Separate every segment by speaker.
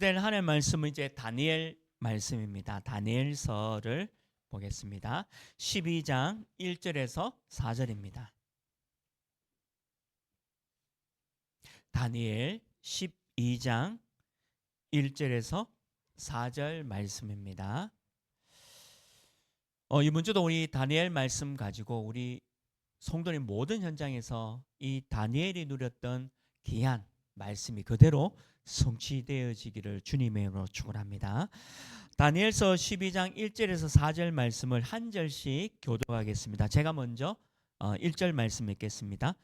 Speaker 1: 될 하나님의 말씀은 이제 다니엘 말씀입니다. 다니엘서를 보겠습니다. 12장 1절에서 4절입니다. 다니엘 12장 1절에서 4절 말씀입니다. 이번 주도 우리 다니엘 말씀 가지고 우리 성도님 모든 현장에서 이 다니엘이 누렸던 귀한 말씀이 그대로 성취되어지기를 주님의 이름으로 축원합니다. 다니엘서 12장 1절에서 4절 말씀을 한 절씩 교독하겠습니다. 제가 먼저 1절 말씀 읽겠습니다.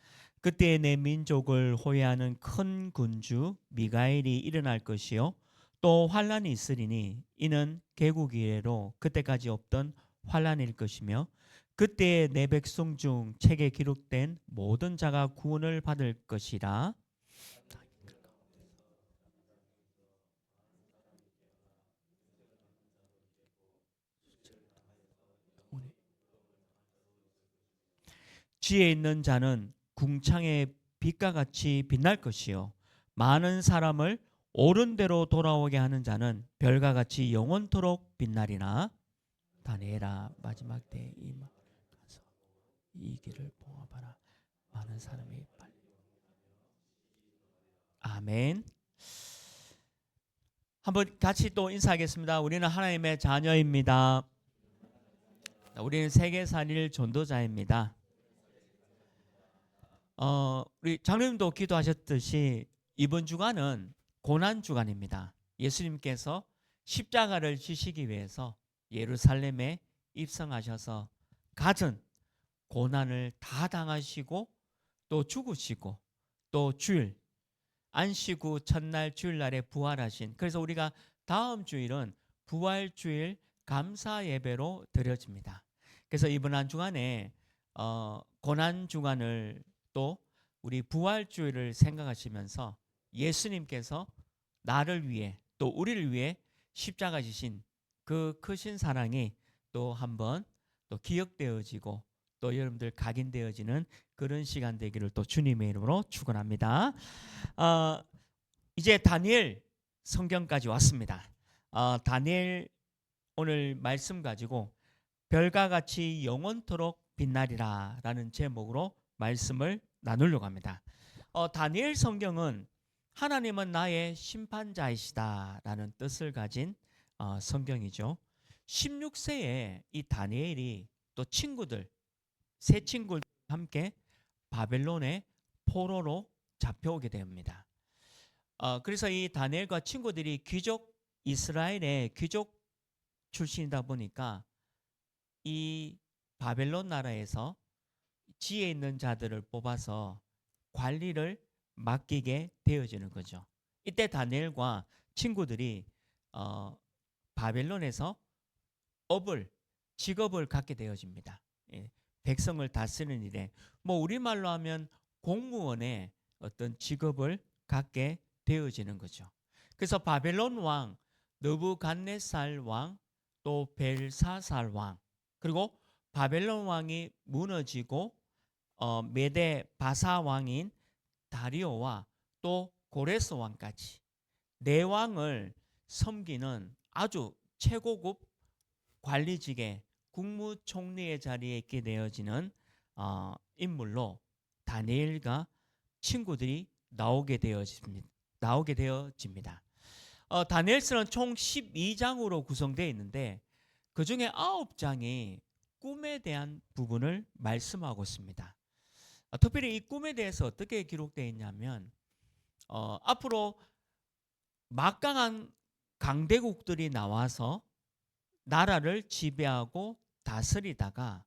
Speaker 1: 그때 내 민족을 호위하는 큰 군주 미가엘이 일어날 것이요 또 환란이 있으리니 이는 개국 이래로 그때까지 없던 환란일 것이며 그때 내 백성 중 책에 기록된 모든 자가 구원을 받을 것이라. 지혜 있는 자는 궁창의 빛과 같이 빛날 것이요 많은 사람을 옳은 대로 돌아오게 하는 자는 별과 같이 영원토록 빛나리나. 다니엘아 마지막 때에 임하서 이 길을 봉합하라. 많은 사람이 빨리. 아멘. 한번 같이 또 인사하겠습니다. 우리는 하나님의 자녀입니다. 우리는 세계살릴 전도자입니다. 우리 장로님도 기도하셨듯이 이번 주간은 고난 주간입니다. 예수님께서 십자가를 지시기 위해서 예루살렘에 입성하셔서 갖은 고난을 다 당하시고 또 죽으시고 또 주일 안식 후 첫날 주일날에 부활하신, 그래서 우리가 다음 주일은 부활주일 감사 예배로 드려집니다. 그래서 이번 한 주간에 고난 주간을 또 우리 부활주일을 생각하시면서 예수님께서 나를 위해 또 우리를 위해 십자가 지신 그 크신 사랑이 또 한번 또 기억되어지고 또 여러분들 각인되어지는 그런 시간 되기를 또 주님의 이름으로 축원합니다. 이제 다니엘 성경까지 왔습니다. 다니엘 오늘 말씀 가지고 별과 같이 영원토록 빛나리라 라는 제목으로 말씀을 나누려고 합니다. 다니엘 성경은 하나님은 나의 심판자이시다 라는 뜻을 가진 성경이죠. 16세에 이 다니엘이 또 친구들, 세 친구들 함께 바벨론의 포로로 잡혀오게 됩니다. 그래서 이 다니엘과 친구들이 이스라엘의 귀족 출신이다 보니까 이 바벨론 나라에서 지혜 있는 자들을 뽑아서 관리를 맡기게 되어지는 거죠. 이때 다니엘과 친구들이 바벨론에서 직업을 갖게 되어집니다. 백성을 다스리는 일에 우리말로 하면 공무원의 어떤 직업을 갖게 되어지는 거죠. 그래서 바벨론 왕 느부갓네살 왕 또 벨사살 왕 그리고 바벨론 왕이 무너지고 메데 바사 왕인 다리오와 또 고레스 왕까지 네 왕을 섬기는 아주 최고급 관리직의 국무총리의 자리에 있게 되어지는 인물로 다니엘과 친구들이 나오게 되어집니다. 다니엘서는 총 12장으로 구성되어 있는데 그 중에 9장이 꿈에 대한 부분을 말씀하고 있습니다. 특별히 이 꿈에 대해서 어떻게 기록되어 있냐면 앞으로 막강한 강대국들이 나와서 나라를 지배하고 다스리다가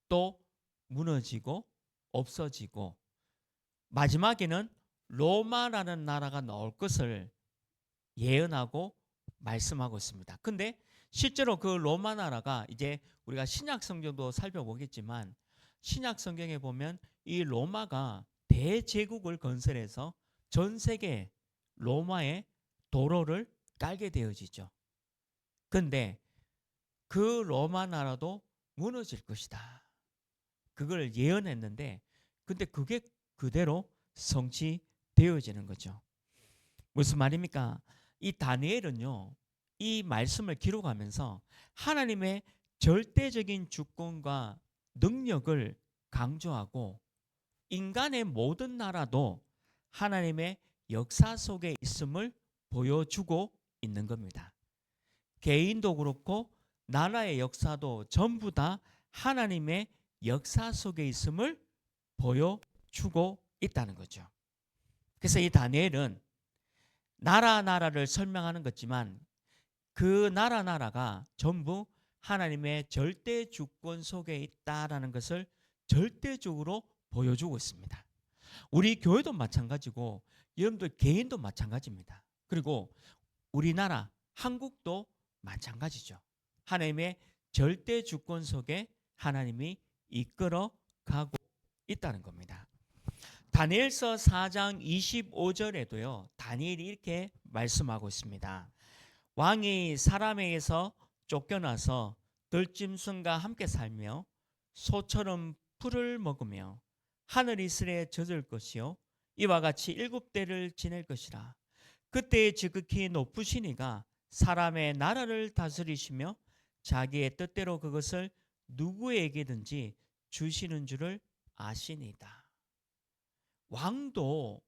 Speaker 1: 또 무너지고 없어지고 마지막에는 로마라는 나라가 나올 것을 예언하고 말씀하고 있습니다. 근데 실제로 그 로마 나라가 이제 우리가 신약 성경도 살펴보겠지만 신약 성경에 보면 이 로마가 대제국을 건설해서 전 세계 로마의 도로를 깔게 되어지죠. 근데 그 로마 나라도 무너질 것이다. 그걸 예언했는데 근데 그게 그대로 성취되어지는 거죠. 무슨 말입니까? 이 다니엘은요, 이 말씀을 기록하면서 하나님의 절대적인 주권과 능력을 강조하고 인간의 모든 나라도 하나님의 역사 속에 있음을 보여주고 있는 겁니다. 개인도 그렇고 나라의 역사도 전부 다 하나님의 역사 속에 있음을 보여주고 있다는 거죠. 그래서 이 다니엘은 나라를 설명하는 거지만 그 나라가 전부 하나님의 절대 주권 속에 있다라는 것을 절대적으로 보여주고 있습니다. 우리 교회도 마찬가지고 여러분들 개인도 마찬가지입니다. 그리고 우리나라 한국도 마찬가지죠. 하나님의 절대 주권 속에 하나님이 이끌어 가고 있다는 겁니다. 다니엘서 4장 25절에도요. 다니엘이 이렇게 말씀하고 있습니다. 왕이 사람에게서 쫓겨나서 들짐승과 함께 살며 소처럼 풀을 먹으며 하늘 이슬에 젖을 것이요 이와 같이 7대를 지낼 것이라. 그때에 지극히 높으신 이가 사람의 나라를 다스리시며 자기의 뜻대로 그것을 누구에게든지 주시는 줄을 아시니이다. 왕도,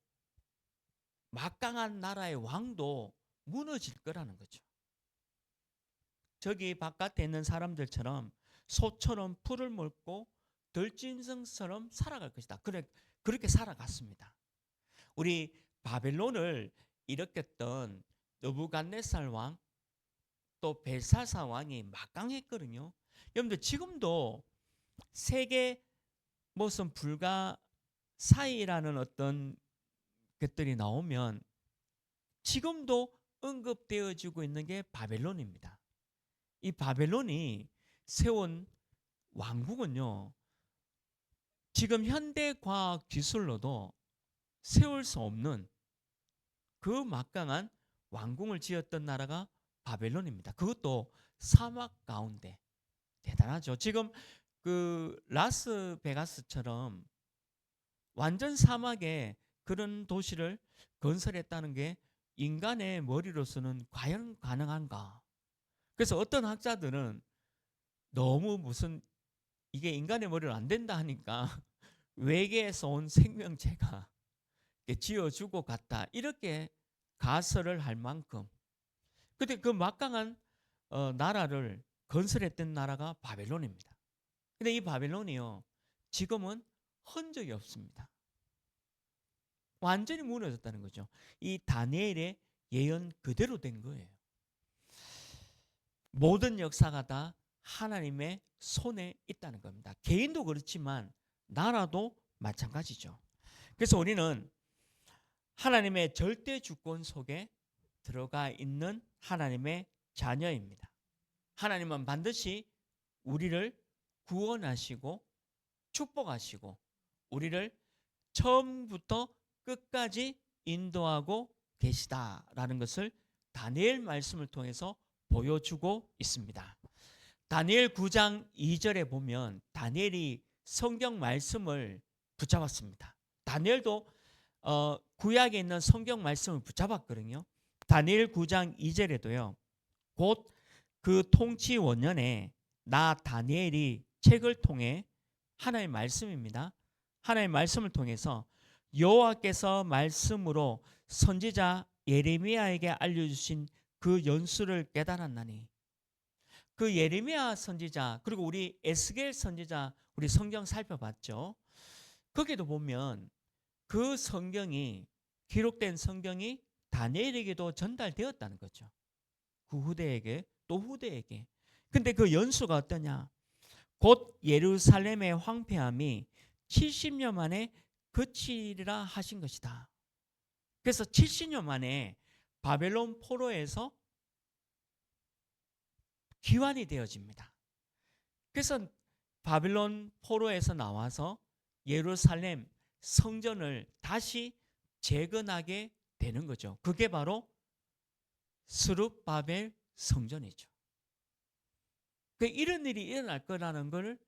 Speaker 1: 막강한 나라의 왕도 무너질 거라는 거죠. 저기 바깥에 있는 사람들처럼 소처럼 풀을 먹고 들짐승처럼 살아갈 것이다. 그렇게 살아갔습니다. 우리 바벨론을 일으켰던 느부갓네살 왕, 또 벨사살 왕이 막강했거든요. 여러분들 지금도 세계 무슨 불가 사이라는 어떤 것들이 나오면 지금도 언급되어지고 있는 게 바벨론입니다. 이 바벨론이 세운 왕국은요, 지금 현대 과학 기술로도 세울 수 없는 그 막강한 왕궁을 지었던 나라가 바벨론입니다. 그것도 사막 가운데. 대단하죠. 지금 그 라스베가스처럼 완전 사막에 그런 도시를 건설했다는 게 인간의 머리로서는 과연 가능한가? 그래서 어떤 학자들은 너무 무슨 이게 인간의 머리로 안 된다 하니까 외계에서 온 생명체가 지어주고 갔다 이렇게 가설을 할 만큼. 근데 그 막강한 나라를 건설했던 나라가 바벨론입니다. 근데 이 바벨론이요, 지금은 흔적이 없습니다. 완전히 무너졌다는 거죠. 이 다니엘의 예언 그대로 된 거예요. 모든 역사가 다 하나님의 손에 있다는 겁니다. 개인도 그렇지만 나라도 마찬가지죠. 그래서 우리는 하나님의 절대 주권 속에 들어가 있는 하나님의 자녀입니다. 하나님은 반드시 우리를 구원하시고 축복하시고 우리를 처음부터 끝까지 인도하고 계시다라는 것을 다니엘 말씀을 통해서 보여주고 있습니다. 다니엘 9장 2절에 보면 다니엘이 성경 말씀을 붙잡았습니다. 다니엘도 구약에 있는 성경 말씀을 붙잡았거든요. 다니엘 9장 2절에도요. 곧 그 통치 원년에 나 다니엘이 책을 통해 하나님의 말씀입니다. 하나님의 말씀을 통해서 여호와께서 말씀으로 선지자 예레미야에게 알려주신 그 연수를 깨달았나니. 그 예레미야 선지자 그리고 우리 에스겔 선지자 우리 성경 살펴봤죠. 거기도 보면 그 성경이 기록된 성경이 다니엘에게도 전달되었다는 거죠. 그 후대에게 또 후대에게. 근데 그 연수가 어떠냐? 곧 예루살렘의 황폐함이 70년 만에 그치리라 하신 것이다. 그래서 70년 만에 바벨론 포로에서 귀환이 되어집니다. 그래서 바벨론 포로에서 나와서 예루살렘 성전을 다시 재건하게 되는 거죠. 그게 바로 스룹바벨 성전이죠. 이런 일이 일어날 거라는 걸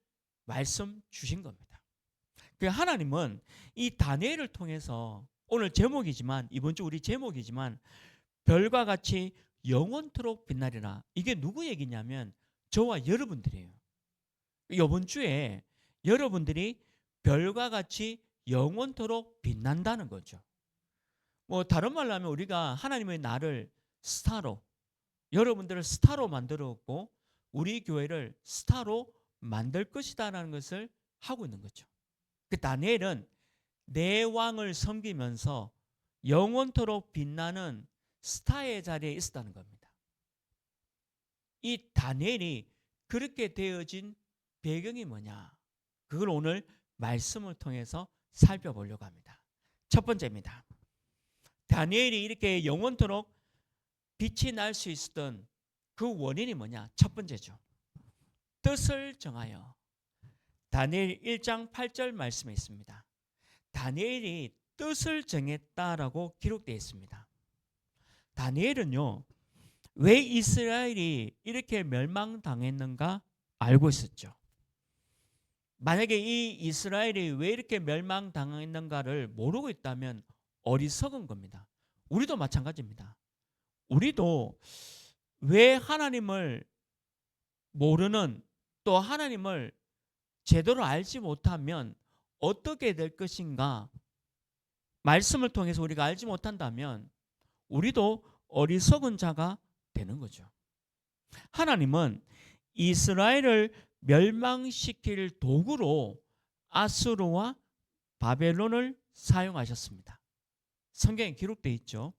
Speaker 1: 말씀 주신 겁니다. 하나님은 이 다니엘을 통해서 오늘 제목이지만 이번 주 우리 제목이지만 별과 같이 영원토록 빛나리라. 이게 누구 얘기냐면 저와 여러분들이에요. 이번 주에 여러분들이 별과 같이 영원토록 빛난다는 거죠. 뭐 다른 말로 하면 우리가 하나님의 나를 스타로, 여러분들을 스타로 만들었고 우리 교회를 스타로 만들 것이다라는 것을 하고 있는 거죠. 그 다니엘은 내 왕을 섬기면서 영원토록 빛나는 스타의 자리에 있었다는 겁니다. 이 다니엘이 그렇게 되어진 배경이 뭐냐? 그걸 오늘 말씀을 통해서 살펴보려고 합니다. 첫 번째입니다. 다니엘이 이렇게 영원토록 빛이 날 수 있었던 그 원인이 뭐냐? 첫 번째죠. 뜻을 정하여. 다니엘 1장 8절 말씀에 있습니다. 다니엘이 뜻을 정했다라고 기록되어 있습니다. 다니엘은요, 왜 이스라엘이 이렇게 멸망당했는가 알고 있었죠. 만약에 이 이스라엘이 왜 이렇게 멸망당했는가를 모르고 있다면 어리석은 겁니다. 우리도 마찬가지입니다. 우리도 왜 하나님을 모르는, 또 하나님을 제대로 알지 못하면 어떻게 될 것인가, 말씀을 통해서 우리가 알지 못한다면 우리도 어리석은 자가 되는 거죠. 하나님은 이스라엘을 멸망시킬 도구로 아수르와 바벨론을 사용하셨습니다. 성경에 기록되어 있죠.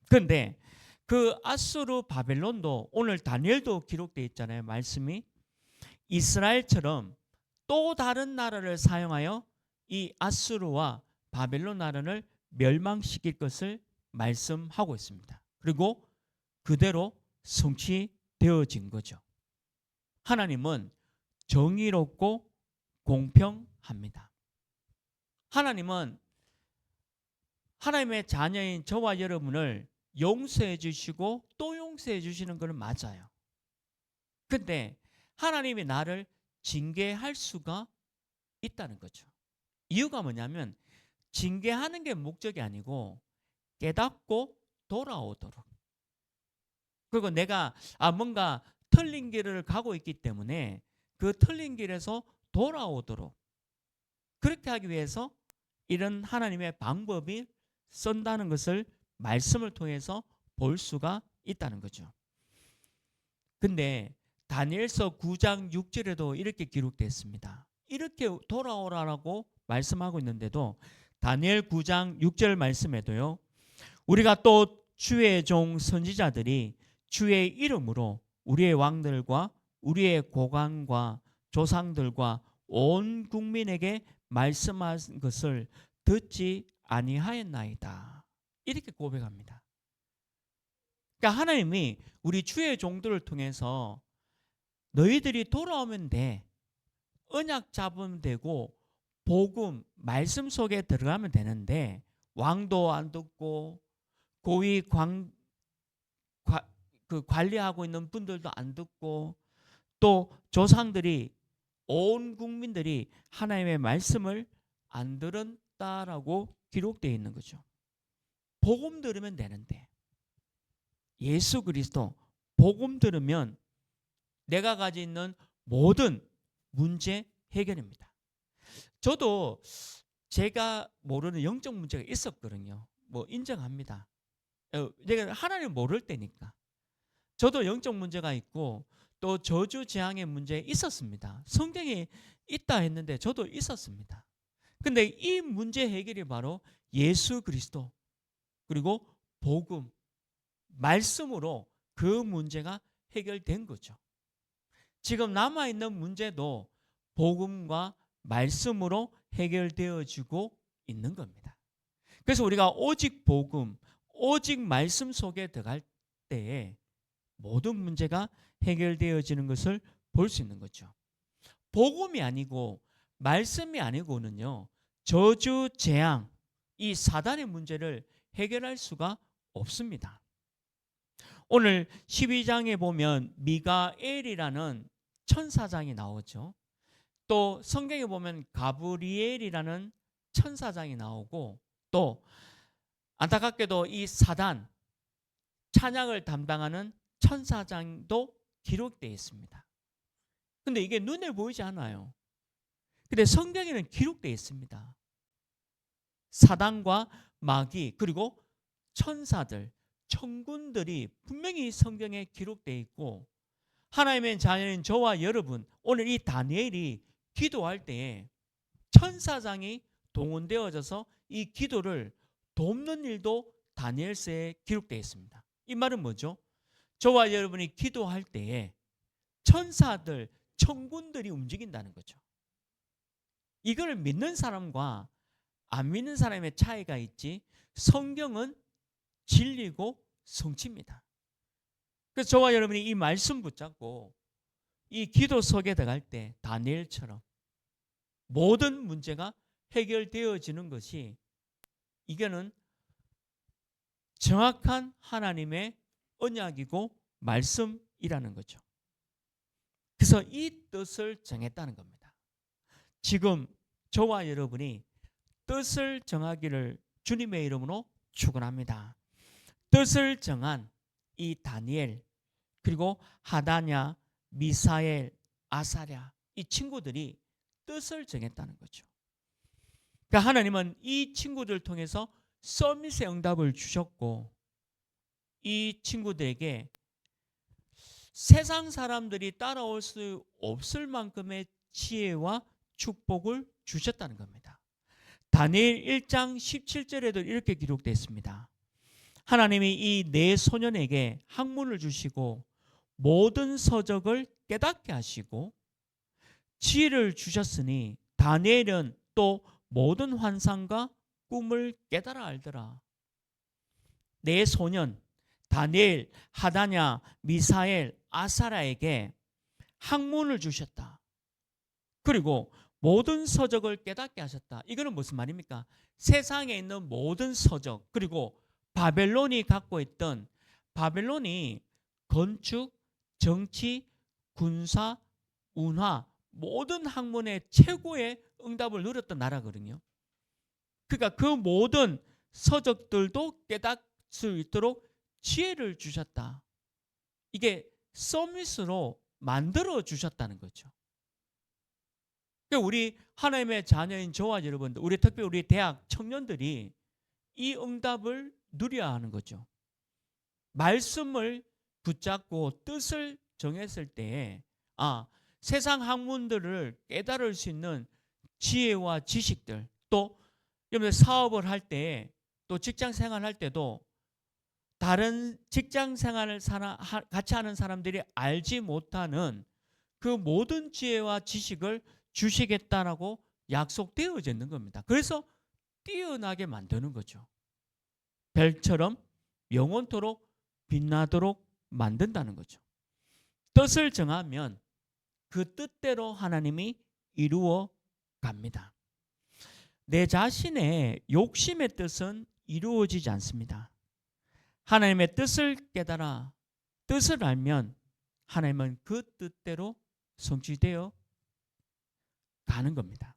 Speaker 1: 그런데 그 아수르 바벨론도 오늘 다니엘도 기록되어 있잖아요. 말씀이 이스라엘처럼 또 다른 나라를 사용하여 이 아수르와 바벨론 나라를 멸망시킬 것을 말씀하고 있습니다. 그리고 그대로 성취되어진 거죠. 하나님은 정의롭고 공평합니다. 하나님은 하나님의 자녀인 저와 여러분을 용서해 주시고 또 용서해 주시는 것은 맞아요. 근데 하나님이 나를 징계할 수가 있다는 거죠. 이유가 뭐냐면 징계하는 게 목적이 아니고 깨닫고 돌아오도록. 그리고 내가 뭔가 틀린 길을 가고 있기 때문에 그 틀린 길에서 돌아오도록, 그렇게 하기 위해서 이런 하나님의 방법이 쓴다는 것을 말씀을 통해서 볼 수가 있다는 거죠. 근데 다니엘서 9장 6절에도 이렇게 기록됐습니다. 이렇게 돌아오라고 말씀하고 있는데도 다니엘 9장 6절 말씀에도요, 우리가 또 주의 종 선지자들이 주의 이름으로 우리의 왕들과 우리의 고관과 조상들과 온 국민에게 말씀한 것을 듣지 아니하였나이다. 이렇게 고백합니다. 그러니까 하나님이 우리 주의 종들을 통해서 너희들이 돌아오면 돼, 언약 잡으면 되고 복음, 말씀 속에 들어가면 되는데 왕도 안 듣고 고위 관리하고 있는 분들도 안 듣고 또 조상들이, 온 국민들이 하나님의 말씀을 안 들었다라고 기록되어 있는 거죠. 복음 들으면 되는데, 예수 그리스도 복음 들으면 내가 가지고 있는 모든 문제 해결입니다. 저도 제가 모르는 영적 문제가 있었거든요. 뭐 인정합니다. 내가 하나님을 모를 때니까. 저도 영적 문제가 있고 또 저주 재앙의 문제 있었습니다. 성경에 있다 했는데 저도 있었습니다. 근데 이 문제 해결이 바로 예수 그리스도 그리고 복음, 말씀으로 그 문제가 해결된 거죠. 지금 남아있는 문제도 복음과 말씀으로 해결되어지고 있는 겁니다. 그래서 우리가 오직 복음, 오직 말씀 속에 들어갈 때에 모든 문제가 해결되어지는 것을 볼 수 있는 거죠. 복음이 아니고 말씀이 아니고는요, 저주, 재앙, 이 사단의 문제를 해결할 수가 없습니다. 오늘 12장에 보면 미가엘이라는 천사장이 나오죠. 또 성경에 보면 찬양을 담당하는 천사장도 기록되어 있습니다. 근데 이게 눈에 보이지 않아요. 근데 성경에는 기록되어 있습니다. 사단과 마귀 그리고 천사들, 천군들이 분명히 성경에 기록되어 있고, 하나님의 자녀인 저와 여러분, 오늘 이 다니엘이 기도할 때에 천사장이 동원되어져서 이 기도를 돕는 일도 다니엘서에 기록되어 있습니다. 이 말은 뭐죠? 저와 여러분이 기도할 때에 천사들, 천군들이 움직인다는 거죠. 이걸 믿는 사람과 안 믿는 사람의 차이가 있지, 성경은 진리고 성취입니다. 그래서 저와 여러분이 이 말씀 붙잡고 이 기도 속에 들어갈 때 다니엘처럼 모든 문제가 해결되어지는 것이, 이거는 정확한 하나님의 언약이고 말씀이라는 거죠. 그래서 이 뜻을 정했다는 겁니다. 지금 저와 여러분이 뜻을 정하기를 주님의 이름으로 축원합니다. 뜻을 정한 이 다니엘, 그리고 하다냐, 미사엘, 아사랴, 이 친구들이 뜻을 정했다는 거죠. 그러니까 하나님은 이 친구들을 통해서 서밋의 응답을 주셨고, 이 친구들에게 세상 사람들이 따라올 수 없을 만큼의 지혜와 축복을 주셨다는 겁니다. 다니엘 1장 17절에도 이렇게 기록되어 있습니다. 하나님이 이 네 소년에게 학문을 주시고 모든 서적을 깨닫게 하시고 지혜를 주셨으니 다니엘은 또 모든 환상과 꿈을 깨달아 알더라. 네 소년 다니엘, 하다냐, 미사엘, 아사랴에게 학문을 주셨다. 그리고 모든 서적을 깨닫게 하셨다. 이거는 무슨 말입니까? 세상에 있는 모든 서적, 그리고 바벨론이 갖고 있던, 바벨론이 건축, 정치, 군사, 운하 모든 학문의 최고의 응답을 누렸던 나라거든요. 그러니까 그 모든 서적들도 깨닫을 수 있도록 지혜를 주셨다. 이게 서밋으로 만들어 주셨다는 거죠. 그러니까 우리 하나님의 자녀인 저와 여러분들, 우리 특별히 우리 대학 청년들이 이 응답을 누려야 하는 거죠. 말씀을 붙잡고 뜻을 정했을 때에 세상 학문들을 깨달을 수 있는 지혜와 지식들, 또 여러분 사업을 할 때, 또 직장 생활할 때도 다른 직장 생활을 같이 하는 사람들이 알지 못하는 그 모든 지혜와 지식을 주시겠다라고 약속되어져 있는 겁니다. 그래서 뛰어나게 만드는 거죠. 별처럼 영원토록 빛나도록 만든다는 거죠. 뜻을 정하면 그 뜻대로 하나님이 이루어 갑니다. 내 자신의 욕심의 뜻은 이루어지지 않습니다. 하나님의 뜻을 깨달아 뜻을 알면 하나님은 그 뜻대로 성취되어 가는 겁니다.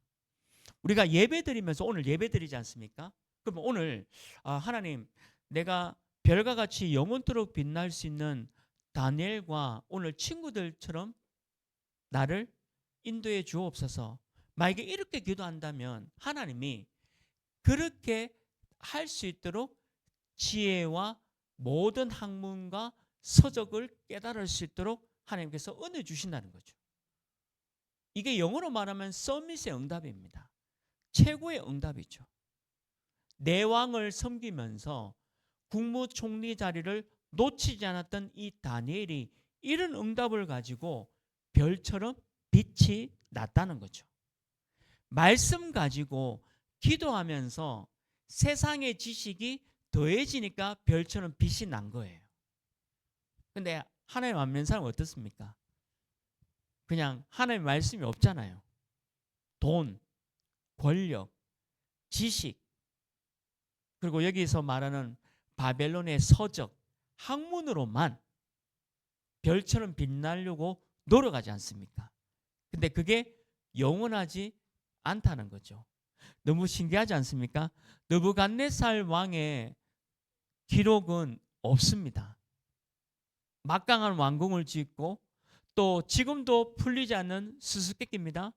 Speaker 1: 우리가 예배드리면서, 오늘 예배드리지 않습니까? 그럼 오늘 하나님, 내가 별과 같이 영원토록 빛날 수 있는 다니엘과 오늘 친구들처럼 나를 인도해 주옵소서. 만약에 이렇게 기도한다면 하나님이 그렇게 할 수 있도록 지혜와 모든 학문과 서적을 깨달을 수 있도록 하나님께서 은혜 주신다는 거죠. 이게 영어로 말하면 서밋의 응답입니다. 최고의 응답이죠. 내 왕을 섬기면서 국무총리 자리를 놓치지 않았던 이 다니엘이 이런 응답을 가지고 별처럼 빛이 났다는 거죠. 말씀 가지고 기도하면서 세상의 지식이 더해지니까 별처럼 빛이 난 거예요. 근데 하나님 안 믿는 사람은 어떻습니까? 그냥 하나님 말씀이 없잖아요. 돈, 권력, 지식, 그리고 여기서 말하는 바벨론의 서적, 학문으로만 별처럼 빛나려고 노력하지 않습니까? 근데 그게 영원하지 않다는 거죠. 너무 신기하지 않습니까? 느부갓네살 왕의 기록은 없습니다. 막강한 왕궁을 짓고 또 지금도 풀리지 않는 수수께끼입니다.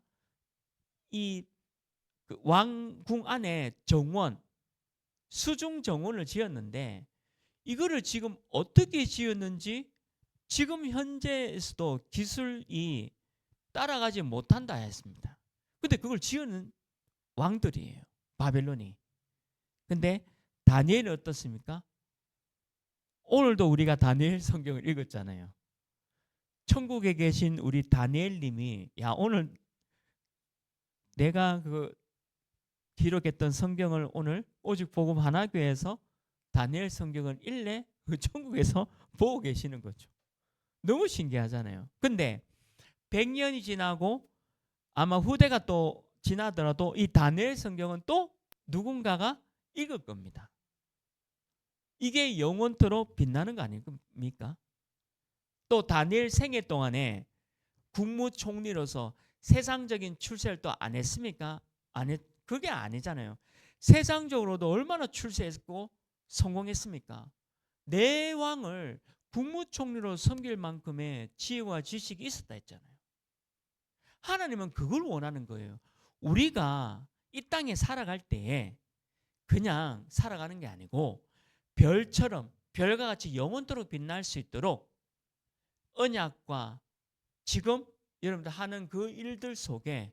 Speaker 1: 이 왕궁 안에 정원, 수중 정원을 지었는데 이거를 지금 어떻게 지었는지 지금 현재에서도 기술이 따라가지 못한다 했습니다. 근데 그걸 지은 왕들이에요. 바벨론이. 근데 다니엘은 어떻습니까? 오늘도 우리가 다니엘 성경을 읽었잖아요. 천국에 계신 우리 다니엘 님이 야 오늘 내가 그 기록했던 성경을 오늘 오직 복음 하나교회에서 다니엘 성경을 일례 그 천국에서 보고 계시는 거죠. 너무 신기하잖아요. 근데 100년이 지나고 아마 후대가 또 지나더라도 이 다니엘 성경은 또 누군가가 읽을 겁니다. 이게 영원토록 빛나는 거 아닙니까? 또 다니엘 생애 동안에 국무총리로서 세상적인 출세를 또 안 했습니까? 그게 아니잖아요. 세상적으로도 얼마나 출세했고 성공했습니까? 내 왕을 국무총리로 섬길 만큼의 지혜와 지식이 있었다 했잖아요. 하나님은 그걸 원하는 거예요. 우리가 이 땅에 살아갈 때에 그냥 살아가는 게 아니고 별처럼 별과 같이 영원토록 빛날 수 있도록 언약과 지금 여러분들 하는 그 일들 속에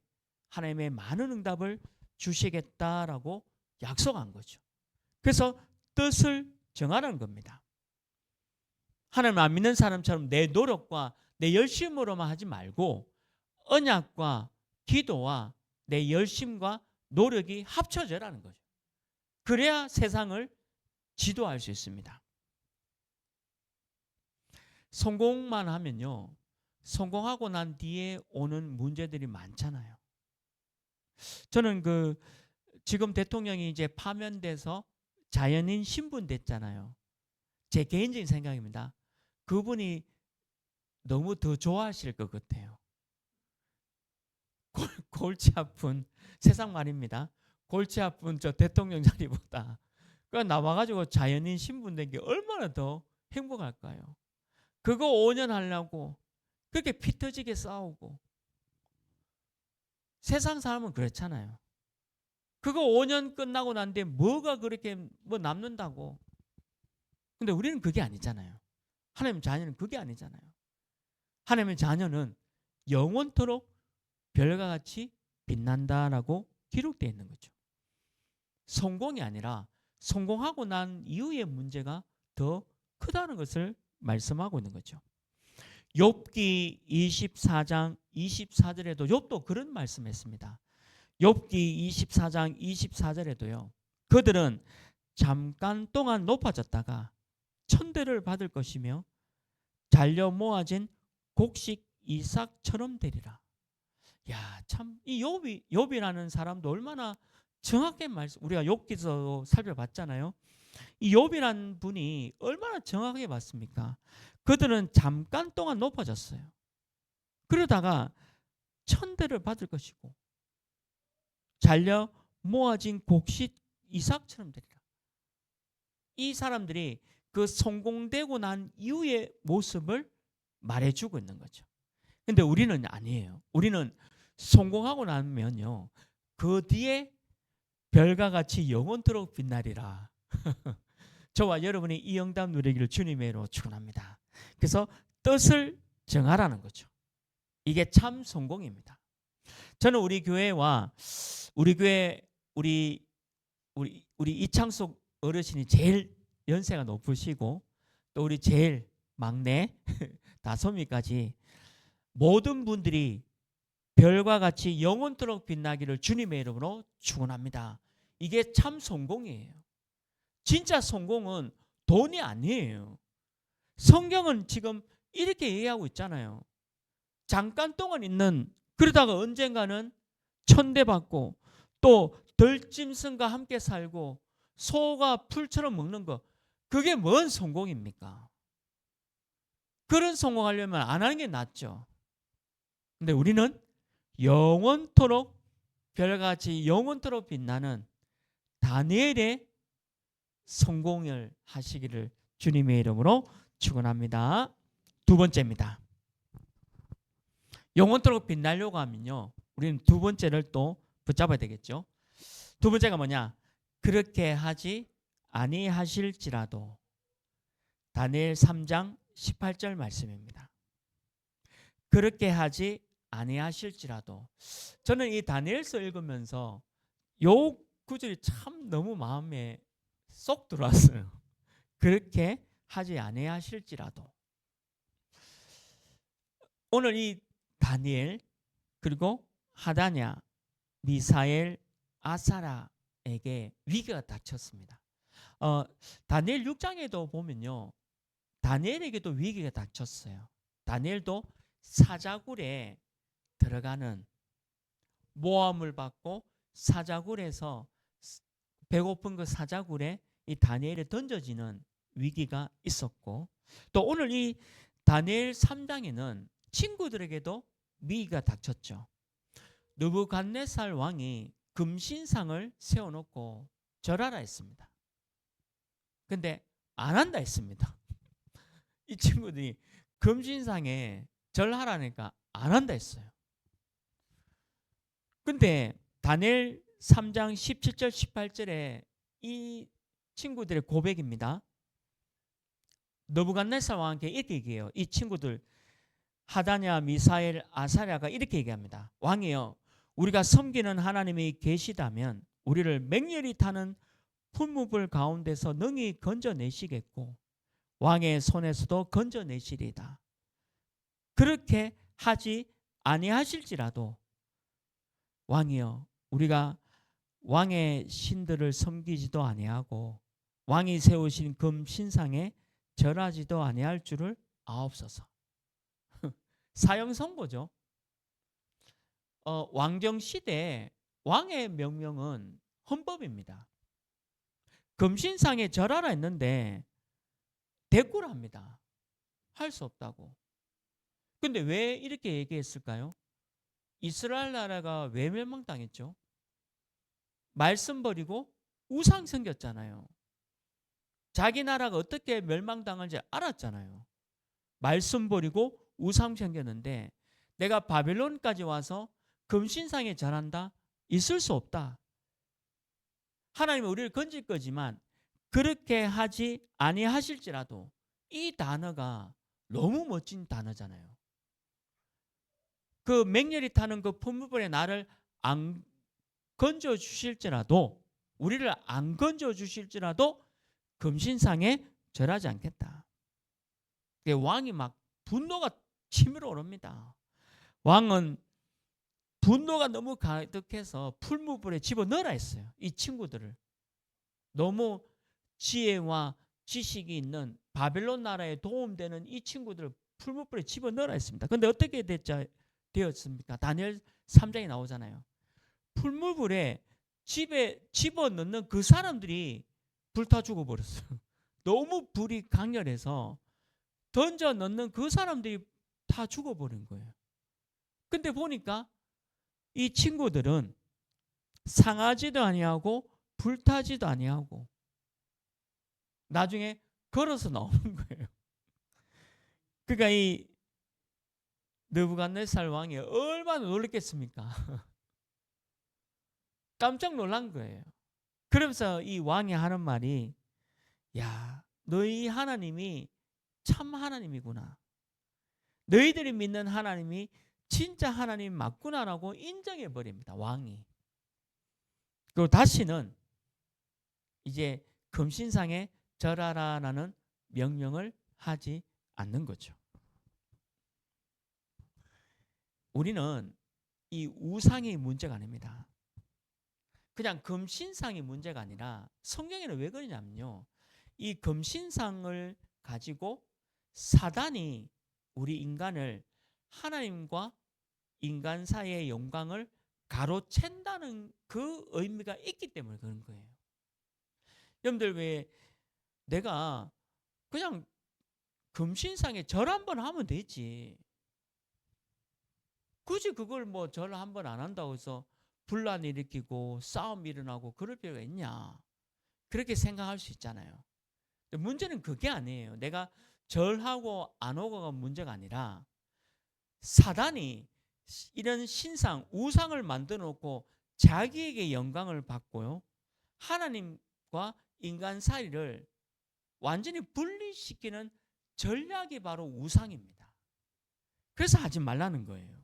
Speaker 1: 하나님의 많은 응답을 주시겠다라고 약속한 거죠. 그래서 뜻을 정하는 겁니다. 하나님 안 믿는 사람처럼 내 노력과 내 열심으로만 하지 말고 언약과 기도와 내 열심과 노력이 합쳐져라는 거죠. 그래야 세상을 지도할 수 있습니다. 성공만 하면요. 성공하고 난 뒤에 오는 문제들이 많잖아요. 저는 지금 대통령이 이제 파면돼서 자연인 신분 됐잖아요. 제 개인적인 생각입니다. 그분이 너무 더 좋아하실 것 같아요. 골치 아픈 세상 말입니다. 골치 아픈 저 대통령 자리보다 나와가지고 자연인 신분 된 게 얼마나 더 행복할까요? 그거 5년 하려고 그렇게 피 터지게 싸우고 세상 사람은 그렇잖아요. 그거 5년 끝나고 난데 뭐가 그렇게 뭐 남는다고. 근데 우리는 그게 아니잖아요. 하나님 자녀는 그게 아니잖아요. 하나님의 자녀는 영원토록 별과 같이 빛난다라고 기록되어 있는 거죠. 성공이 아니라 성공하고 난 이후의 문제가 더 크다는 것을 말씀하고 있는 거죠. 욥기 24장 24절에도 욥도 그런 말씀했습니다. 욥기 24장 24절에도요. 그들은 잠깐 동안 높아졌다가 천대를 받을 것이며 잘려 모아진 곡식 이삭처럼 되리라. 야, 참 이 욥이라는 사람도 얼마나 정확하게 우리가 욥기서 살펴봤잖아요. 이 욥이라는 분이 얼마나 정확하게 봤습니까? 그들은 잠깐 동안 높아졌어요. 그러다가 천대를 받을 것이고 잘려 모아진 곡식 이삭처럼 되리라. 이 사람들이 그 성공되고 난 이후의 모습을 말해주고 있는 거죠. 근데 우리는 아니에요. 우리는 성공하고 나면요. 그 뒤에 별과 같이 영원토록 빛나리라. 저와 여러분이 이 응답 누리기를 주님의 이름으로 축원합니다. 그래서 뜻을 정하라는 거죠. 이게 참 성공입니다. 저는 우리 교회와 우리 교회 우리 이창숙 어르신이 제일 연세가 높으시고 또 우리 제일 막내 다솜이까지 모든 분들이 별과 같이 영원토록 빛나기를 주님의 이름으로 축원합니다. 이게 참 성공이에요. 진짜 성공은 돈이 아니에요. 성경은 지금 이렇게 얘기하고 있잖아요. 잠깐 동안 있는 그러다가 언젠가는 천대받고 또 들짐승과 함께 살고 소가 풀처럼 먹는 거 그게 뭔 성공입니까? 그런 성공하려면 안 하는 게 낫죠. 근데 우리는 영원토록 별같이 영원토록 빛나는 다니엘의 성공을 하시기를 주님의 이름으로 축원합니다. 두 번째입니다. 영원토록 빛나려고 하면요, 우리는 두 번째를 또 붙잡아야 되겠죠. 두 번째가 뭐냐? 그렇게 하지 아니하실지라도. 다니엘 3장 18절 말씀입니다. 그렇게 하지 아니하실지라도. 저는 이 다니엘서 읽으면서 요 구절이 참 너무 마음에 쏙 들어왔어요. 그렇게 하지 아니하실지라도. 오늘 이 다니엘 그리고 하다냐, 미사엘, 아사라에게 위기가 닥쳤습니다. 다니엘 6장에도 보면요, 다니엘에게도 위기가 닥쳤어요. 다니엘도 사자굴에 들어가는, 모함을 받고 사자굴에서 배고픈 그 사자굴에 이 다니엘이 던져지는 위기가 있었고, 또 오늘 이 다니엘 3장에는 친구들에게도 위기가 닥쳤죠. 느부갓네살 왕이 금신상을 세워놓고 절하라 했습니다. 근데 안 한다 했습니다. 이 친구들이 금신상에 절하라니까 안 한다 했어요. 근데 다니엘 3장 17절 18절에 이 친구들의 고백입니다. 느부갓네살 왕께 이렇게 얘기해요. 이 친구들 하다냐, 미사엘, 아사랴가 이렇게 얘기합니다. 왕이여, 우리가 섬기는 하나님이 계시다면 우리를 맹렬히 타는 풀무불 가운데서 능히 건져내시겠고 왕의 손에서도 건져내시리다. 그렇게 하지 아니하실지라도 왕이여, 우리가 왕의 신들을 섬기지도 아니하고 왕이 세우신 금 신상에 절하지도 아니할 줄을 아옵소서. 사형 선고죠. 왕정 시대 왕의 명령은 헌법입니다. 금신상에 절하라 했는데 대꾸를 합니다. 할 수 없다고. 근데 왜 이렇게 얘기했을까요? 이스라엘 나라가 왜 멸망당했죠? 말씀 버리고 우상 섬겼잖아요. 자기 나라가 어떻게 멸망당한지 알았잖아요. 말씀 버리고 우상 섬겼는데 내가 바벨론까지 와서 금신상에 절한다? 있을 수 없다. 하나님은 우리를 건질 거지만 그렇게 하지 아니하실지라도, 이 단어가 너무 멋진 단어잖아요. 그 맹렬히 타는 그 풀무불에 나를 안 건져 주실지라도, 우리를 안 건져 주실지라도 금신상에 절하지 않겠다. 왕이 막 분노가 치밀어 오릅니다. 왕은 분노가 너무 가득해서 풀무불에 집어넣으라 했어요. 이 친구들을. 너무 지혜와 지식이 있는 바벨론 나라에 도움되는 이 친구들을 풀무불에 집어넣으라 했습니다. 그런데 어떻게 되었습니까? 다니엘 3장에 나오잖아요. 풀무불에 집어넣는 그 사람들이 불타 죽어버렸어요. 너무 불이 강렬해서 던져 넣는 그 사람들이 다 죽어버린 거예요. 근데 보니까 이 친구들은 상하지도 아니하고 불타지도 아니하고 나중에 걸어서 나오는 거예요. 그러니까 이 느부갓네살 왕이 얼마나 놀랐겠습니까? 깜짝 놀란 거예요. 그러면서 이 왕이 하는 말이, 야, 너희 하나님이 참 하나님이구나. 너희들이 믿는 하나님이 진짜 하나님 맞구나라고 인정해 버립니다. 왕이. 그리고 다시는 이제 금신상에 절하라는 명령을 하지 않는 거죠. 우리는 이 우상이 문제가 아닙니다. 그냥 금신상이 문제가 아니라 성경에는 왜 그러냐면요, 이 금신상을 가지고 사단이 우리 인간을 하나님과 인간 사이의 영광을 가로챈다는 그 의미가 있기 때문에 그런 거예요. 여러분들, 왜 내가 그냥 금신상에 절 한번 하면 되지, 굳이 그걸 뭐 절 한번 안 한다고 해서 분란 일으키고 싸움 일어나고 그럴 필요가 있냐, 그렇게 생각할 수 있잖아요. 문제는 그게 아니에요. 내가 절하고 안 하고가 문제가 아니라 사단이 이런 신상, 우상을 만들어 놓고 자기에게 영광을 받고요. 하나님과 인간 사이를 완전히 분리시키는 전략이 바로 우상입니다. 그래서 하지 말라는 거예요.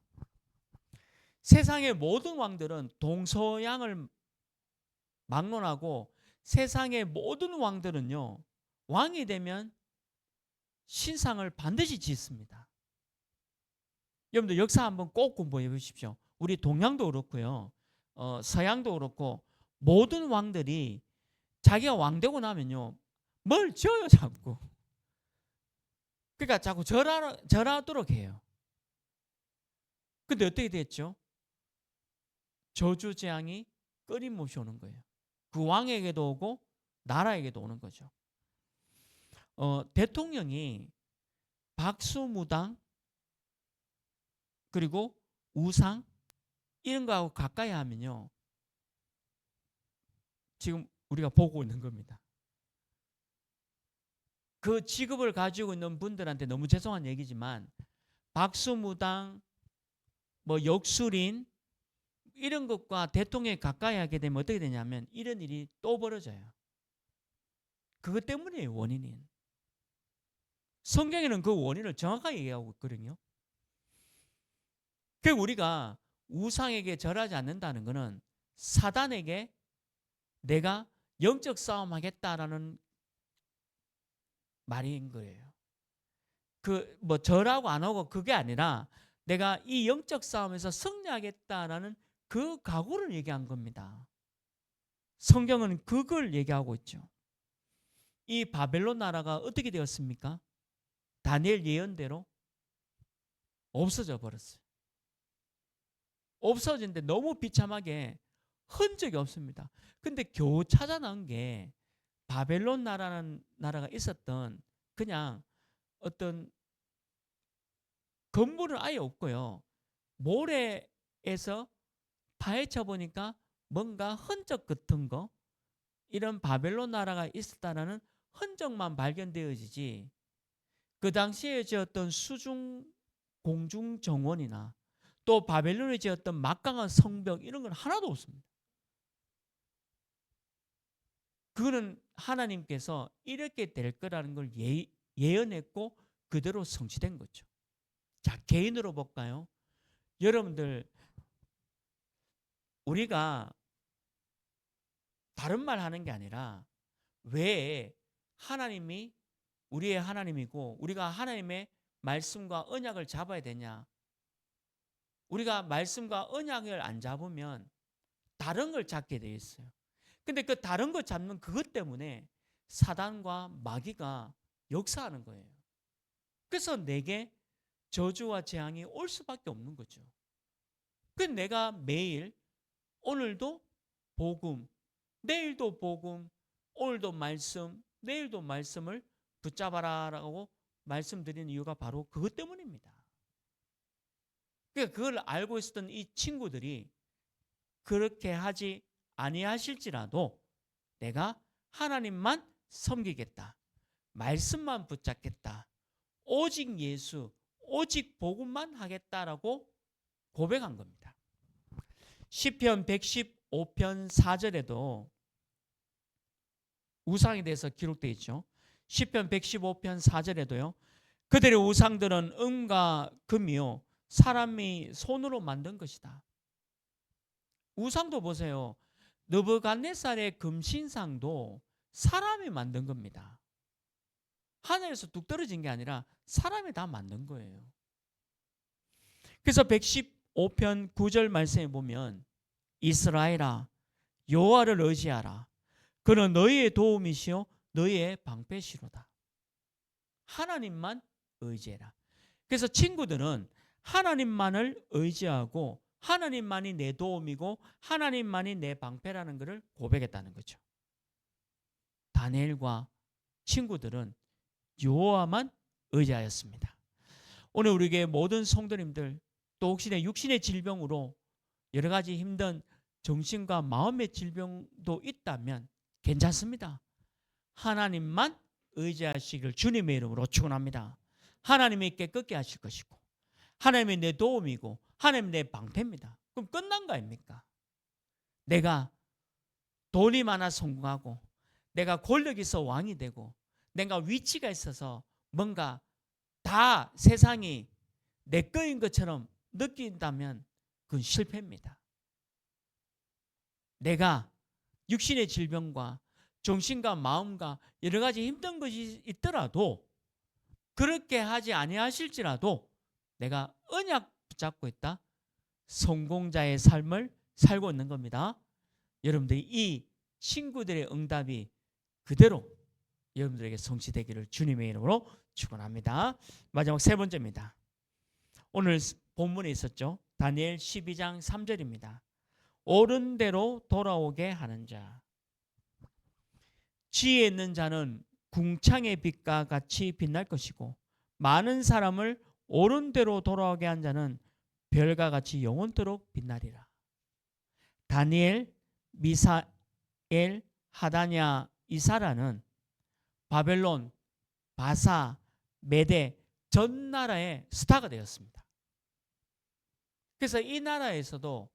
Speaker 1: 세상의 모든 왕들은 동서양을 막론하고 세상의 모든 왕들은요, 왕이 되면 신상을 반드시 짓습니다. 여러분들 역사 한번 꼭 공부해 보십시오. 우리 동양도 그렇고요, 서양도 그렇고 모든 왕들이 자기가 왕 되고 나면요, 뭘 지어요 자꾸. 그러니까 자꾸 절하도록 해요. 근데 어떻게 됐죠? 저주 재앙이 끊임없이 오는 거예요. 그 왕에게도 오고 나라에게도 오는 거죠. 대통령이 박수무당 그리고 우상 이런 거하고 가까이 하면요, 지금 우리가 보고 있는 겁니다. 그 직업을 가지고 있는 분들한테 너무 죄송한 얘기지만 박수무당, 뭐 역술인 이런 것과 대통령이 가까이 하게 되면 어떻게 되냐면 이런 일이 또 벌어져요. 그것 때문이에요, 원인은. 성경에는 그 원인을 정확하게 얘기하고 있거든요. 그 우리가 우상에게 절하지 않는다는 것은 사단에게 내가 영적 싸움 하겠다라는 말인 거예요. 그 뭐 절하고 안 하고 그게 아니라 내가 이 영적 싸움에서 승리하겠다라는 그 각오를 얘기한 겁니다. 성경은 그걸 얘기하고 있죠. 이 바벨론 나라가 어떻게 되었습니까? 다니엘 예언대로 없어져 버렸어요. 없어진데 너무 비참하게 흔적이 없습니다. 근데 겨우 찾아난 게 바벨론 나라는 나라가 있었던 그냥 어떤 건물은 아예 없고요. 모래에서 파헤쳐 보니까 뭔가 흔적 같은 거, 이런 바벨론 나라가 있었다라는 흔적만 발견되어지지 그 당시에 지었던 수중 공중 정원이나 또 바벨론에 지었던 막강한 성벽 이런 건 하나도 없습니다. 그거는 하나님께서 이렇게 될 거라는 걸 예언했고 그대로 성취된 거죠. 자, 개인으로 볼까요? 여러분들, 우리가 다른 말 하는 게 아니라 왜 하나님이 우리의 하나님이고 우리가 하나님의 말씀과 언약을 잡아야 되냐? 우리가 말씀과 언약을 안 잡으면 다른 걸 잡게 돼 있어요. 근데 그 다른 거 잡는 그것 때문에 사단과 마귀가 역사하는 거예요. 그래서 내게 저주와 재앙이 올 수밖에 없는 거죠. 그 내가 매일 오늘도 복음, 내일도 복음, 오늘도 말씀, 내일도 말씀을 붙잡아라라고 말씀드리는 이유가 바로 그것 때문입니다. 그러니까 그걸 알고 있었던 이 친구들이 그렇게 하지 아니하실지라도 내가 하나님만 섬기겠다. 말씀만 붙잡겠다. 오직 예수, 오직 복음만 하겠다라고 고백한 겁니다. 시편 115편 4절에도 우상에 대해서 기록되어 있죠. 시편 115편 4절에도요. 그들의 우상들은 은과 금이요 사람이 손으로 만든 것이다. 우상도 보세요. 느부갓네살의 금신상도 사람이 만든 겁니다. 하늘에서 뚝 떨어진 게 아니라 사람이 다 만든 거예요. 그래서 115편 9절 말씀에 보면 이스라엘아 여호와를 의지하라. 그는 너희의 도움이시요 너희의 방패시로다. 하나님만 의지해라. 그래서 친구들은 하나님만을 의지하고 하나님만이 내 도움이고 하나님만이 내 방패라는 것을 고백했다는 거죠. 다니엘과 친구들은 여호와만 의지하였습니다. 오늘 우리 교회 모든 성도님들 또 혹시 내 육신의 질병으로 여러 가지 힘든 정신과 마음의 질병도 있다면 괜찮습니다. 하나님만 의지하시기를 주님의 이름으로 축원합니다. 하나님이 깨끗게 하실 것이고 하나님이 내 도움이고 하나님이 내 방패입니다. 그럼 끝난 거 아닙니까? 내가 돈이 많아 성공하고 내가 권력이 있어 왕이 되고 내가 위치가 있어서 뭔가 다 세상이 내 거인 것처럼 느낀다면 그건 실패입니다. 내가 육신의 질병과 정신과 마음과 여러 가지 힘든 것이 있더라도 그렇게 하지 아니하실지라도 내가 언약 붙잡고 있다. 성공자의 삶을 살고 있는 겁니다. 여러분들이 이 친구들의 응답이 그대로 여러분들에게 성취되기를 주님의 이름으로 축원합니다. 마지막 세 번째입니다. 오늘 본문에 있었죠. 다니엘 12장 3절입니다. 옳은 대로 돌아오게 하는 자. 지혜 있는 자는 궁창의 빛과 같이 빛날 것이고 많은 사람을 옳은 대로 돌아오게 한 자는 별과 같이 영원토록 빛나리라. 다니엘, 미사엘, 하다냐, 이사라는 바벨론, 바사, 메대 전 나라의 스타가 되었습니다. 그래서 이 나라에서도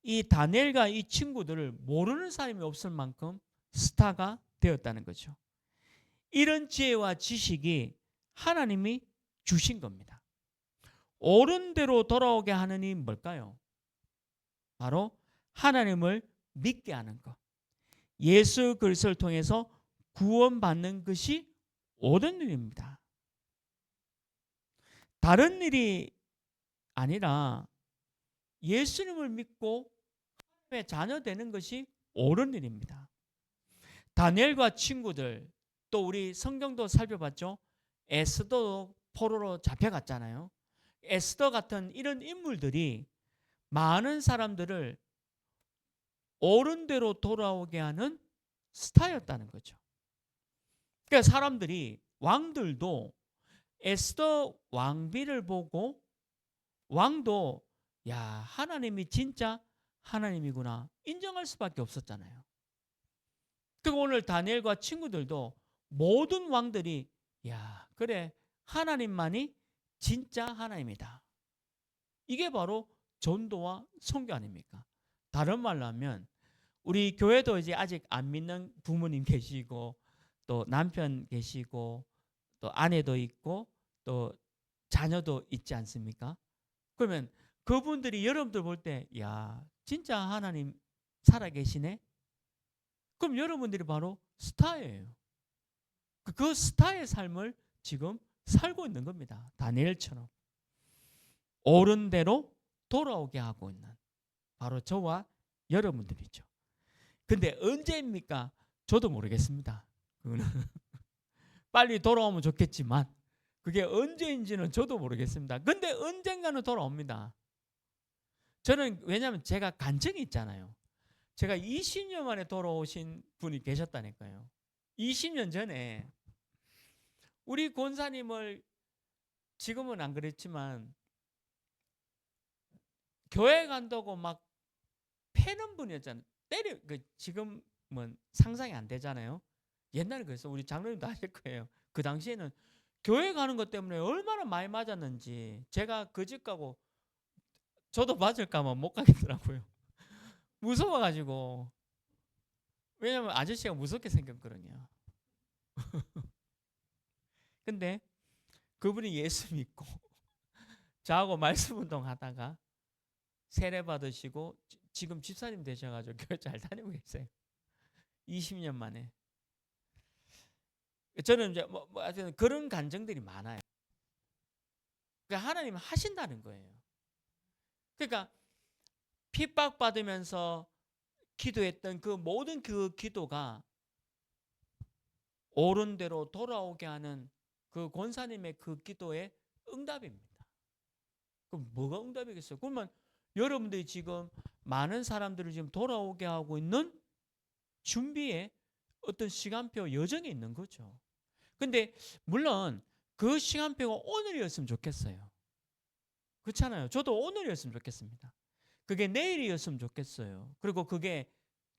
Speaker 1: 이 다니엘과 이 친구들을 모르는 사람이 없을 만큼 스타가 되었다는 거죠. 이런 지혜와 지식이 하나님이 주신 겁니다. 옳은 대로 돌아오게 하는 이 뭘까요? 바로 하나님을 믿게 하는 것. 예수 그리스도를 통해서 구원받는 것이 옳은 일입니다. 다른 일이 아니라 예수님을 믿고 하나님의 자녀 되는 것이 옳은 일입니다. 다니엘과 친구들, 또 우리 성경도 살펴봤죠. 에스더도 포로로 잡혀갔잖아요. 에스더 같은 이런 인물들이 많은 사람들을 옳은 대로 돌아오게 하는 스타였다는 거죠. 그러니까 사람들이, 왕들도 에스더 왕비를 보고 왕도 야, 하나님이 진짜 하나님이구나 인정할 수밖에 없었잖아요. 그리고 오늘 다니엘과 친구들도 모든 왕들이 야, 그래, 하나님만이 진짜 하나님이다. 이게 바로 전도와 선교 아닙니까? 다른 말로 하면 우리 교회도 이제 아직 안 믿는 부모님 계시고 또 남편 계시고 또 아내도 있고 또 자녀도 있지 않습니까? 그러면 그분들이 여러분들 볼 때 야, 진짜 하나님 살아계시네? 그럼 여러분들이 바로 스타예요. 그 스타의 삶을 지금 살고 있는 겁니다. 다니엘처럼. 옳은 대로 돌아오게 하고 있는 바로 저와 여러분들이죠. 근데 언제입니까? 저도 모르겠습니다. 그거는 빨리 돌아오면 좋겠지만 그게 언제인지는 저도 모르겠습니다. 근데 언젠가는 돌아옵니다. 저는 왜냐하면 제가 간증이 있잖아요. 제가 20년 만에 돌아오신 분이 계셨다니까요. 20년 전에 우리 권사님을 지금은 안 그랬지만 교회 간다고 막 패는 분이었잖아요. 지금은 상상이 안 되잖아요. 옛날에 그래서 우리 장로님도 아실 거예요. 그 당시에는 교회 가는 것 때문에 얼마나 많이 맞았는지 제가 그 집 가고 저도 맞을까봐 못 가겠더라고요. 무서워가지고. 왜냐면 아저씨가 무섭게 생겼거든요. 근데 그분이 예수 믿고 저하고 말씀 운동 하다가 세례 받으시고 지금 집사님 되셔가지고 교회 잘 다니고 계세요. 20년 만에. 저는 이제 하여튼 그런 간증들이 많아요. 그러니까 하나님 하신다는 거예요. 그러니까 핍박받으면서 기도했던 그 모든 그 기도가 옳은 대로 돌아오게 하는 그 권사님의 그 기도의 응답입니다. 그럼 뭐가 응답이겠어요? 그러면 여러분들이 지금 많은 사람들을 지금 돌아오게 하고 있는 준비에 어떤 시간표 여정이 있는 거죠. 근데 물론 그 시간표가 오늘이었으면 좋겠어요. 그렇잖아요. 저도 오늘이었으면 좋겠습니다. 그게 내일이었으면 좋겠어요. 그리고 그게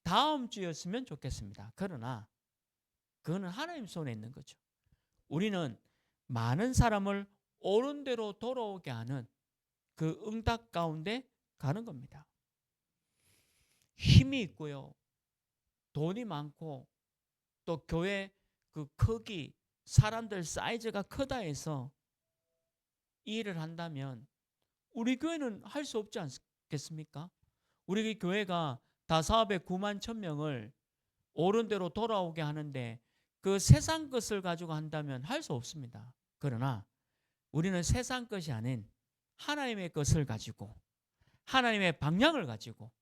Speaker 1: 다음 주였으면 좋겠습니다. 그러나 그거는 하나님 손에 있는 거죠. 우리는 많은 사람을 옳은 대로 돌아오게 하는 그 응답 가운데 가는 겁니다. 힘이 있고요. 돈이 많고 또 교회 그 크기, 사람들 사이즈가 크다 해서 이 일을 한다면 우리 교회는 할 수 없지 않겠습니까? 우리 교회가 다 사업에 9만 1,000명을 옳은 대로 돌아오게 하는데 그 세상 것을 가지고 한다면 할 수 없습니다. 그러나 우리는 세상 것이 아닌 하나님의 것을 가지고 하나님의 방향을 가지고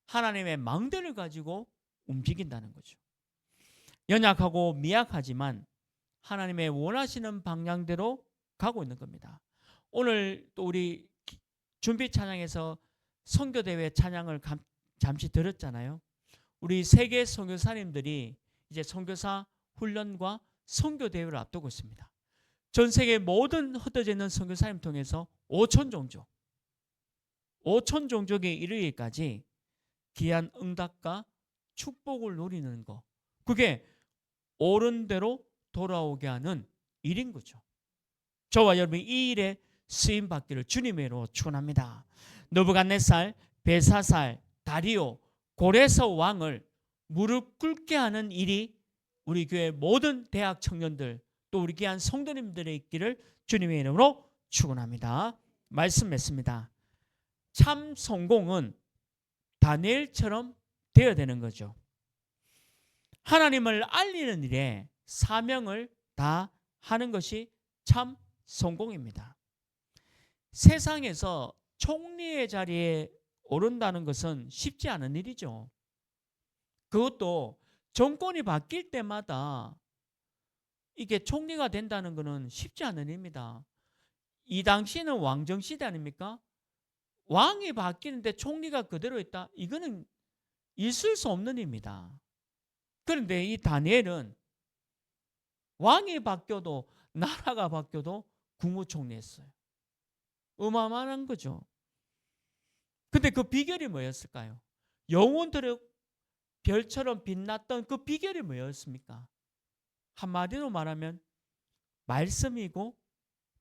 Speaker 1: 하나님의 망대를 가지고 움직인다는 거죠. 연약하고 미약하지만 하나님의 원하시는 방향대로 가고 있는 겁니다. 오늘 또 우리 준비 찬양에서 선교대회 찬양을 잠시 들었잖아요. 우리 세계 선교사님들이 이제 선교사 훈련과 선교대회를 앞두고 있습니다. 전 세계 모든 흩어져 있는 선교사님 통해서 5천 종족에 이르기까지 귀한 응답과 축복을 누리는 거, 그게 옳은 대로 돌아오게 하는 일인 거죠. 저와 여러분이 이 일에 쓰임 받기를 주님의 이름으로 축원합니다. 느부갓네살, 벨사살, 다리오, 고레서 왕을 무릎 꿇게 하는 일이 우리 교회 모든 대학 청년들 또 우리 귀한 성도님들의 있기를 주님의 이름으로 축원합니다. 말씀 맺습니다. 참 성공은 다니엘처럼 되어야 되는 거죠. 하나님을 알리는 일에 사명을 다하는 것이 참 성공입니다. 세상에서 총리의 자리에 오른다는 것은 쉽지 않은 일이죠. 그것도 정권이 바뀔 때마다 이게 총리가 된다는 것은 쉽지 않은 일입니다. 이 당시는 왕정시대 아닙니까? 왕이 바뀌는데 총리가 그대로 있다? 이거는 있을 수 없는 일입니다. 그런데 이 다니엘은 왕이 바뀌어도 나라가 바뀌어도 국무총리했어요. 어마어마한 거죠. 근데 그 비결이 뭐였을까요? 영혼들의 별처럼 빛났던 그 비결이 뭐였습니까? 한마디로 말하면 말씀이고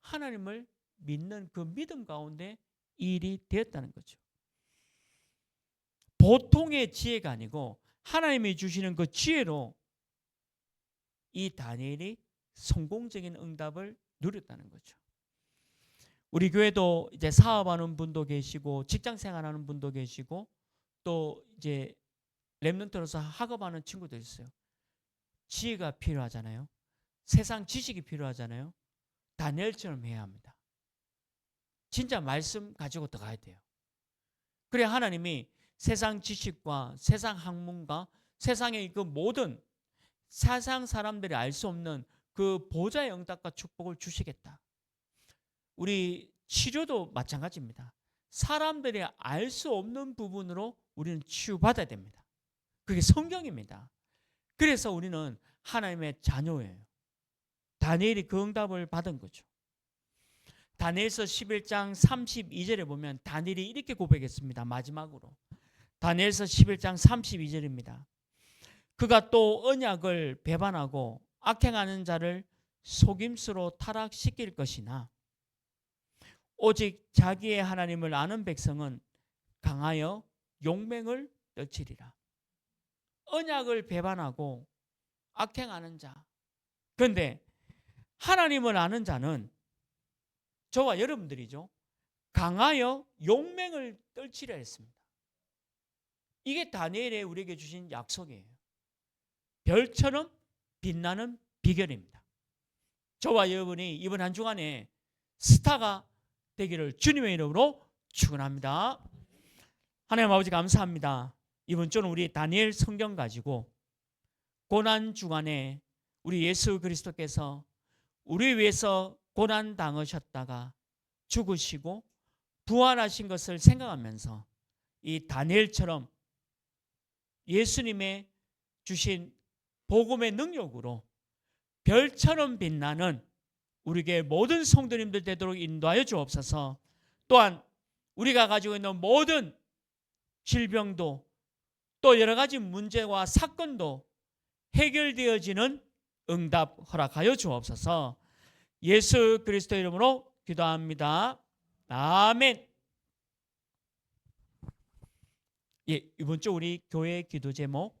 Speaker 1: 하나님을 믿는 그 믿음 가운데 일이 되었다는 거죠. 보통의 지혜가 아니고 하나님이 주시는 그 지혜로 이 다니엘이 성공적인 응답을 누렸다는 거죠. 우리 교회도 이제 사업하는 분도 계시고 직장 생활하는 분도 계시고 또 이제 렘넌트로서 학업하는 친구도 있어요. 지혜가 필요하잖아요. 세상 지식이 필요하잖아요. 다니엘처럼 해야 합니다. 진짜 말씀 가지고 들어가야 돼요. 그래야 하나님이 세상 지식과 세상 학문과 세상의 그 모든 세상 사람들이 알 수 없는 그 보좌의 응답과 축복을 주시겠다. 우리 치료도 마찬가지입니다. 사람들이 알 수 없는 부분으로 우리는 치유받아야 됩니다. 그게 성경입니다. 그래서 우리는 하나님의 자녀예요. 다니엘이 그 응답을 받은 거죠. 다니엘서 11장 32절에 보면 다니엘이 이렇게 고백했습니다. 마지막으로. 다니엘서 11장 32절입니다. 그가 또 언약을 배반하고 악행하는 자를 속임수로 타락시킬 것이나 오직 자기의 하나님을 아는 백성은 강하여 용맹을 떨치리라. 언약을 배반하고 악행하는 자. 그런데 하나님을 아는 자는 저와 여러분들이죠. 강하여 용맹을 떨치려 했습니다. 이게 다니엘의 우리에게 주신 약속이에요. 별처럼 빛나는 비결입니다. 저와 여러분이 이번 한 주간에 스타가 되기를 주님의 이름으로 축원합니다. 하나님 아버지 감사합니다. 이번 주는 우리 다니엘 성경 가지고 고난 주간에 우리 예수 그리스도께서 우리 위해서 고난 당하셨다가 죽으시고 부활하신 것을 생각하면서 이 다니엘처럼 예수님의 주신 복음의 능력으로 별처럼 빛나는 우리에게 모든 성도님들 되도록 인도하여 주옵소서. 또한 우리가 가지고 있는 모든 질병도 또 여러 가지 문제와 사건도 해결되어지는 응답 허락하여 주옵소서. 예수 그리스도 이름으로 기도합니다. 아멘. 예, 이번 주 우리 교회 기도 제목